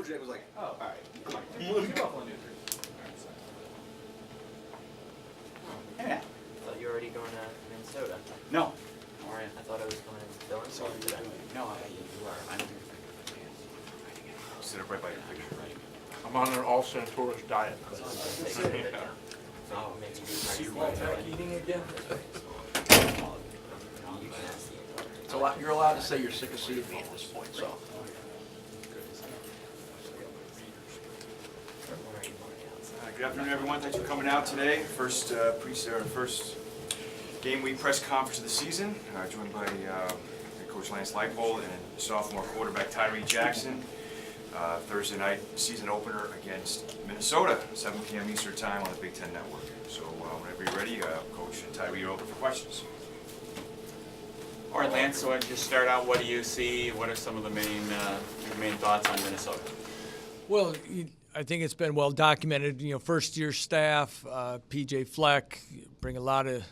told you that was like, Oh, all right. You're Buffalo News. Yeah. I thought you were already going to Minnesota. No. All right. I thought I was going to Illinois today. No, you are. I'm here. sit up right by your picture. I'm on an all Santoros diet. So I'm just gonna take it down. So maybe you Back eating again? You can ask the So you're allowed to say you're sick of seeing me at this point, so. Good afternoon, everyone. Thanks for coming out today. First game week press conference of the season. Joined by Coach Lance Leipold and sophomore quarterback Tyree Jackson. Thursday night season opener against Minnesota, 7 p.m. Eastern Time on the Big Ten Network. So whenever you're ready, Coach and Tyree, you're open for questions. All right, Lance, so just start out, what do you see? What are some of the main thoughts on Minnesota? Well, I think it's been well documented. First-year staff, P.J. Fleck, bring a lot of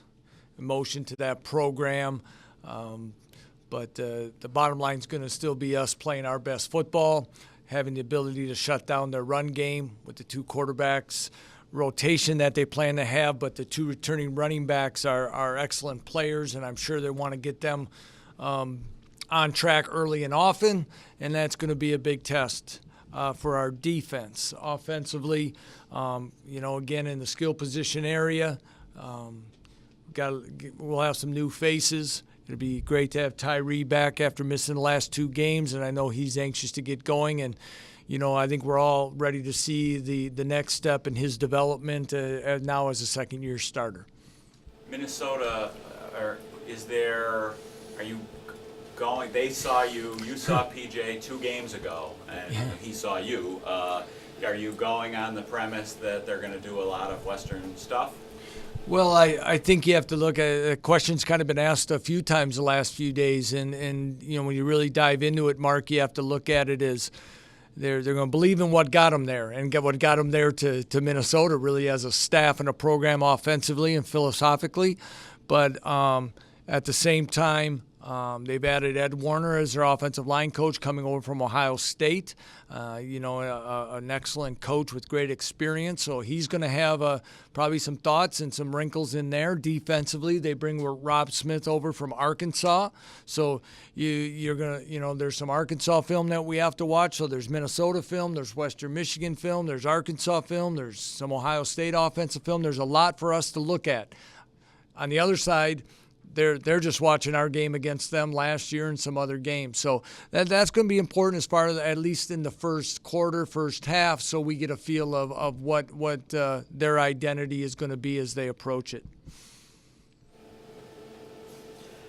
emotion to that program. But the bottom line is going to still be us playing our best football, having the ability to shut down their run game with the two quarterbacks, rotation that they plan to have, but the two returning running backs are excellent players, and I'm sure they want to get them on track early and often, and that's going to be a big test for our defense. Offensively, again, in the skill position area, we'll have some new faces. It'll be great to have Tyree back after missing the last 2 games, and I know he's anxious to get going. And, I think we're all ready to see the next step in his development now as a second-year starter. Minnesota, are you going, they saw you saw PJ 2 games ago, and he saw you. Are you going on the premise that they're going to do a lot of Western stuff? Well, I think you have to look at the question's kind of been asked a few times the last few days, and when you really dive into it, Mark, you have to look at it as they're going to believe in what got them there and get what got them there to Minnesota really as a staff and a program offensively and philosophically. But at the same time, they've added Ed Warner as their offensive line coach coming over from Ohio State, an excellent coach with great experience. So he's going to have probably some thoughts and some wrinkles in there. Defensively, they bring Rob Smith over from Arkansas. So you're going to, there's some Arkansas film that we have to watch. So there's Minnesota film, there's Western Michigan film, there's Arkansas film, there's some Ohio State offensive film. There's a lot for us to look at. On the other side, they're just watching our game against them last year and some other games. So that's going to be important as far as at least in the first quarter, first half, so we get a feel of what their identity is going to be as they approach it.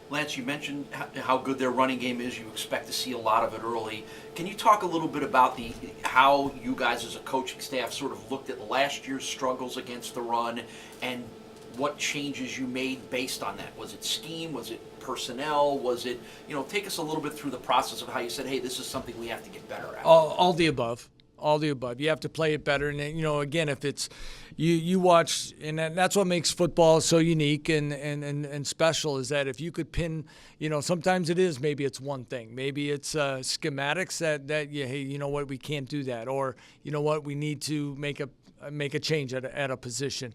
Lance, you mentioned how good their running game is. You expect to see a lot of it early. Can you talk a little bit about how you guys as a coaching staff sort of looked at last year's struggles against the run and what changes you made based on that? Was it scheme? Was it personnel? Was it, take us a little bit through the process of how you said, hey, this is something we have to get better at. All the above. All the above. You have to play it better. And, again, if it's you watch, and that's what makes football so unique and special is that if you could pin, sometimes maybe it's one thing. Maybe it's schematics that hey, you know what, we can't do that. Or, you know what, we need to make a change at a position.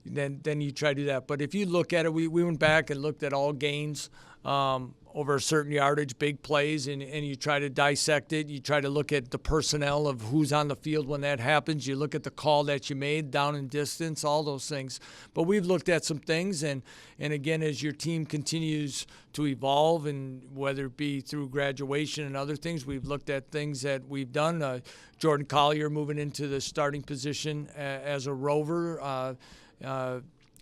Then you try to do that. But if you look at it, we went back and looked at all gains over a certain yardage, big plays, and you try to dissect it. You try to look at the personnel of who's on the field when that happens. You look at the call that you made, down and distance, all those things. But we've looked at some things, and again, as your team continues to evolve, and whether it be through graduation and other things, we've looked at things that we've done. Jordan Collier moving into the starting position as a rover.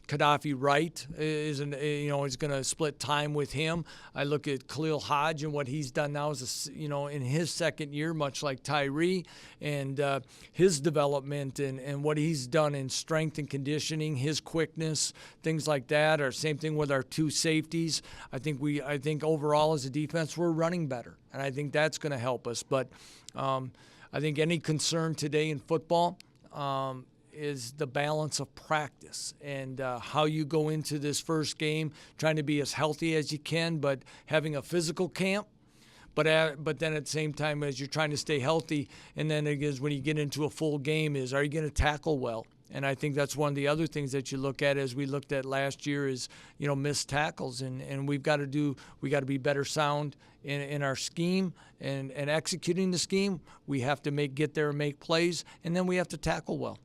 Gaddafi Wright is going to split time with him. I look at Khalil Hodge and what he's done now as in his second year, much like Tyree, and his development and what he's done in strength and conditioning, his quickness, things like that. Or same thing with our 2 safeties. I think overall as a defense we're running better, and I think that's going to help us. But I think any concern today in football is the balance of practice and how you go into this first game, trying to be as healthy as you can, but having a physical camp, but then at the same time, as you're trying to stay healthy, and then it is when you get into a full game, is are you going to tackle well? And I think that's one of the other things that you look at, as we looked at last year, is missed tackles, and we got to be better sound in our scheme and executing the scheme. We have to get there and make plays, and then we have to tackle well.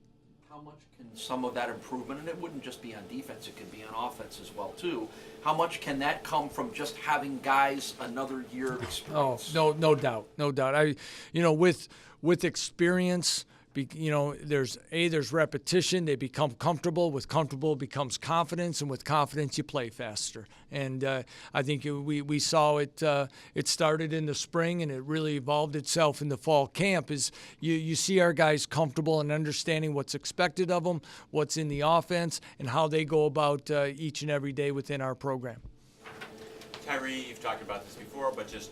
How much can some of that improvement, and it wouldn't just be on defense, it could be on offense as well too, how much can that come from just having guys another year of experience? No doubt. With experience, there's repetition. They become comfortable. With comfortable becomes confidence, and with confidence you play faster. And I think we saw it. It started in the spring, and it really evolved itself in the fall camp. Is you see our guys comfortable and understanding what's expected of them, what's in the offense, and how they go about each and every day within our program. Tyree, you've talked about this before, but just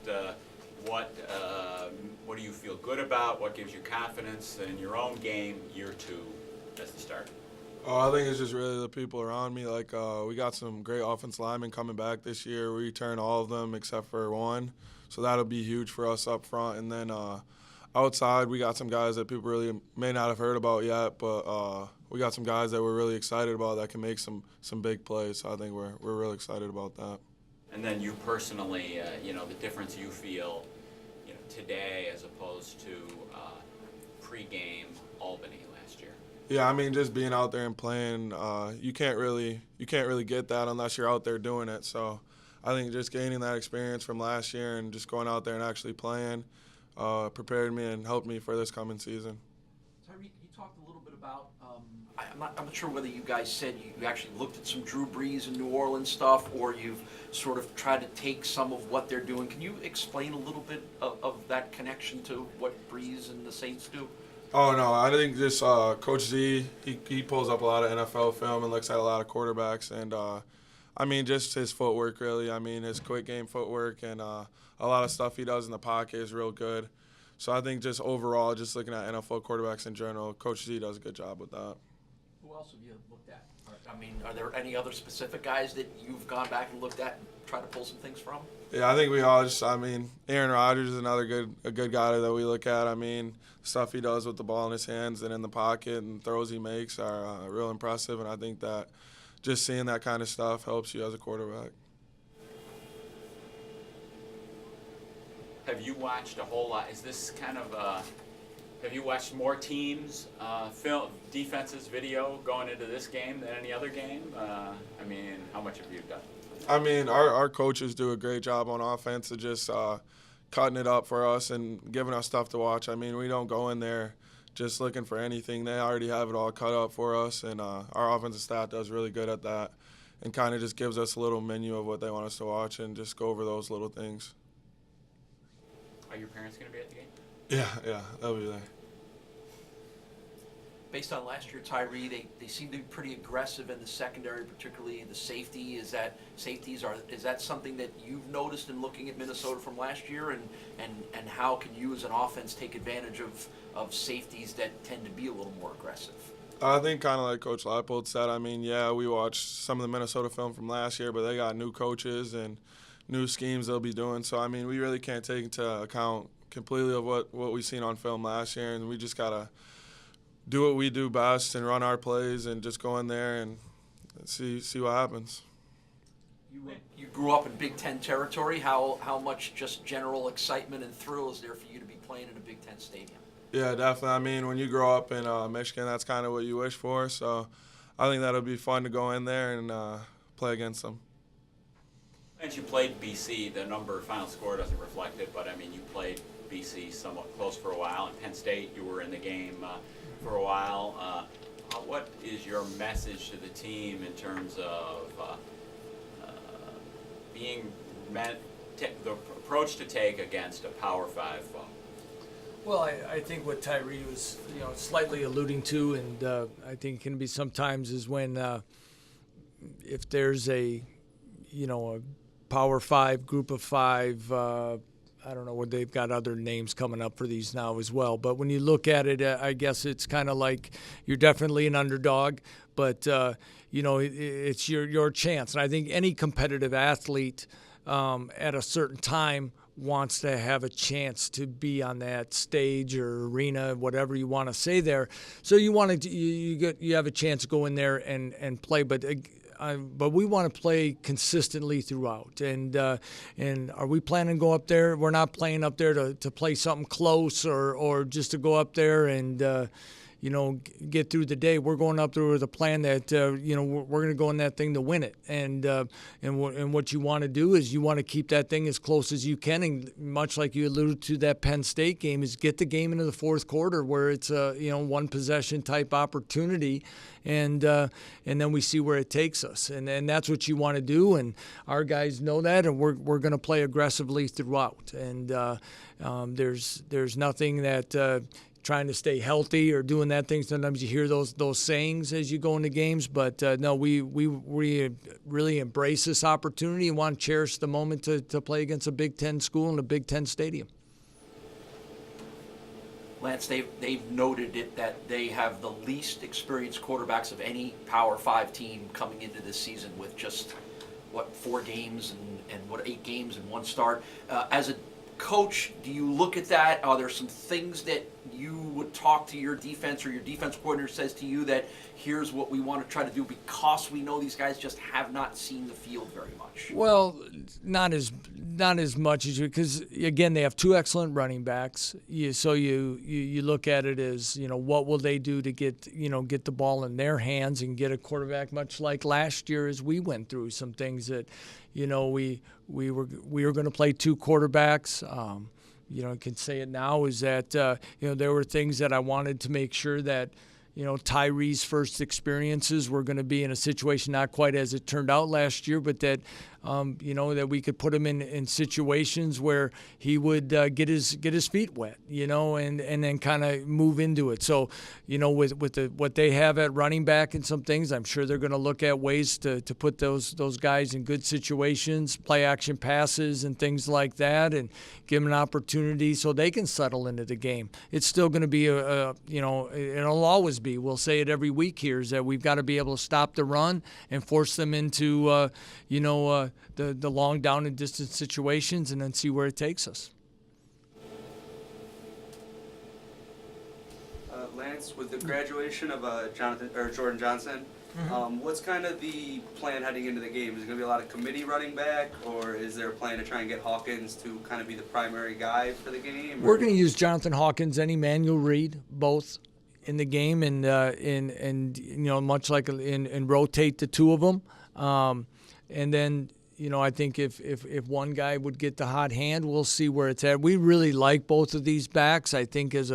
what do you feel good about? What gives you confidence in your own game, year 2, as the start? I think it's just really the people around me. Like, we got some great offensive linemen coming back this year. We returned all of them except for one, so that'll be huge for us up front. And then outside, we got some guys that people really may not have heard about yet, but we got some guys that we're really excited about that can make some big plays. So I think we're really excited about that. And then you personally, the difference you feel, today as opposed to pre-game Albany last year. Yeah, I mean, just being out there and playing, you can't really get that unless you're out there doing it. So I think just gaining that experience from last year and just going out there and actually playing prepared me and helped me for this coming season. Tyree, you talked a little bit about, I'm not sure whether you guys said you actually looked at some Drew Brees and New Orleans stuff, or you've sort of tried to take some of what they're doing. Can you explain a little bit of that connection to what Brees and the Saints do? Oh, no, I think just Coach Z, he pulls up a lot of NFL film and looks at a lot of quarterbacks. And, I mean, just his footwork, really. I mean, his quick game footwork and a lot of stuff he does in the pocket is real good. So I think just overall, just looking at NFL quarterbacks in general, Coach Z does a good job with that. Who else have you looked at? I mean, are there any other specific guys that you've gone back and looked at and tried to pull some things from? Yeah, I think we all Aaron Rodgers is another good guy that we look at. I mean, stuff he does with the ball in his hands and in the pocket and throws he makes are real impressive, and I think that just seeing that kind of stuff helps you as a quarterback. Have you watched a whole lot? Is this kind of have you watched more teams, film, defenses, video going into this game than any other game? I mean, how much have you done? I mean, our coaches do a great job on offense of just cutting it up for us and giving us stuff to watch. I mean, we don't go in there just looking for anything. They already have it all cut up for us, and our offensive staff does really good at that and kind of just gives us a little menu of what they want us to watch and just go over those little things. Are your parents going to be at the game? Yeah, they'll be there. Based on last year, Tyree, they seem to be pretty aggressive in the secondary, particularly the safety. Is that something that you've noticed in looking at Minnesota from last year, and how can you as an offense take advantage of safeties that tend to be a little more aggressive? I think kind of like Coach Leipold said, I mean, yeah, we watched some of the Minnesota film from last year, but they got new coaches and new schemes they'll be doing. So, I mean, we really can't take into account completely of what we've seen on film last year, and we just got to do what we do best and run our plays and just go in there and see what happens. You grew up in Big Ten territory. How much just general excitement and thrill is there for you to be playing in a Big Ten stadium? Yeah, definitely. I mean, when you grow up in Michigan, that's kind of what you wish for. So I think that'll be fun to go in there and play against them. And you played BC. The final score doesn't reflect it, but I mean, you played BC somewhat close for a while. In Penn State, you were in the game for a while. What is your message to the team in terms of the approach to take against a Power 5 foe? Well, I think what Tyree was, slightly alluding to, and I think it can be sometimes is when if there's a Power 5, Group of 5. I don't know what they've got other names coming up for these now as well. But when you look at it, I guess it's kind of like you're definitely an underdog, but it's your chance. And I think any competitive athlete at a certain time wants to have a chance to be on that stage or arena, whatever you want to say there. So you want to you have a chance to go in there and play, but we want to play consistently throughout. And are we planning to go up there? We're not playing up there to play something close or just to go up there and get through the day. We're going up there with a plan that we're going to go in that thing to win it. And what you want to do is you want to keep that thing as close as you can. And much like you alluded to that Penn State game, is get the game into the fourth quarter where it's a one possession type opportunity, and then we see where it takes us. And that's what you want to do. And our guys know that, and we're going to play aggressively throughout. And there's nothing that. Trying to stay healthy or doing that thing. Sometimes you hear those sayings as you go into games, but no, we really embrace this opportunity and want to cherish the moment to play against a Big Ten school in a Big Ten stadium. Lance, they've noted it that they have the least experienced quarterbacks of any Power 5 team coming into this season with just, 4 games and 8 games in one start. As a coach, do you look at that? Are there some things that you would talk to your defense or your defense coordinator says to you that here's what we want to try to do because we know these guys just have not seen the field very much? Well, not as much as because again they have 2 excellent running backs. So you look at it as what will they do to get the ball in their hands and get a quarterback, much like last year as we went through some things that we were going to play 2 quarterbacks. I can say it now is that there were things that I wanted to make sure that Tyree's first experiences were going to be in a situation not quite as it turned out last year, but that that we could put him in situations where he would get his feet wet, and then kind of move into it. So, with what they have at running back and some things, I'm sure they're going to look at ways to put those guys in good situations, play action passes and things like that, and give them an opportunity so they can settle into the game. It's still going to be it'll always be. We'll say it every week here is that we've got to be able to stop the run and force them into the long down and distance situations, and then see where it takes us. Lance, with the graduation of Jordan Johnson, what's kind of the plan heading into the game? Is it going to be a lot of committee running back, or is there a plan to try and get Hawkins to kind of be the primary guy for the game? We're going to use Jonathan Hawkins and Emmanuel Reed both in the game, and much like and rotate the 2 of them, and then. I think if one guy would get the hot hand, we'll see where it's at. We really like both of these backs. I think as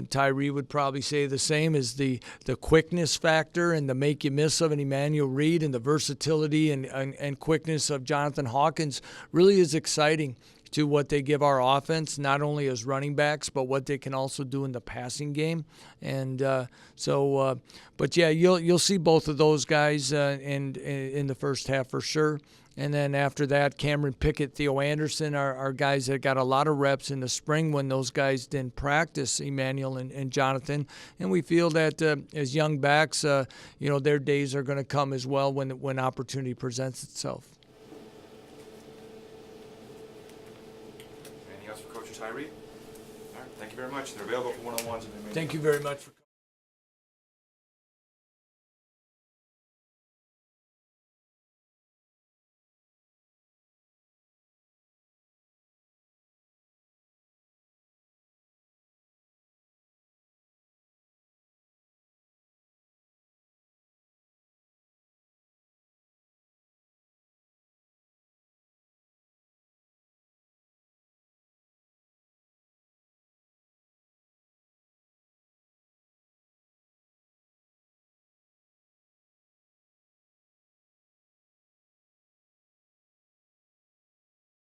Tyree would probably say the same, as the quickness factor and the make you miss of an Emmanuel Reed and the versatility and quickness of Jonathan Hawkins really is exciting to what they give our offense, not only as running backs, but what they can also do in the passing game. And but yeah, you'll see both of those guys in the first half for sure. And then after that, Cameron Pickett, Theo Anderson are guys that got a lot of reps in the spring when those guys didn't practice, Emmanuel and Jonathan. And we feel that as young backs, their days are going to come as well when opportunity presents itself. Anything else for Coach Tyree? All right, thank you very much. They're available for one-on-ones if they may. Thank you very much for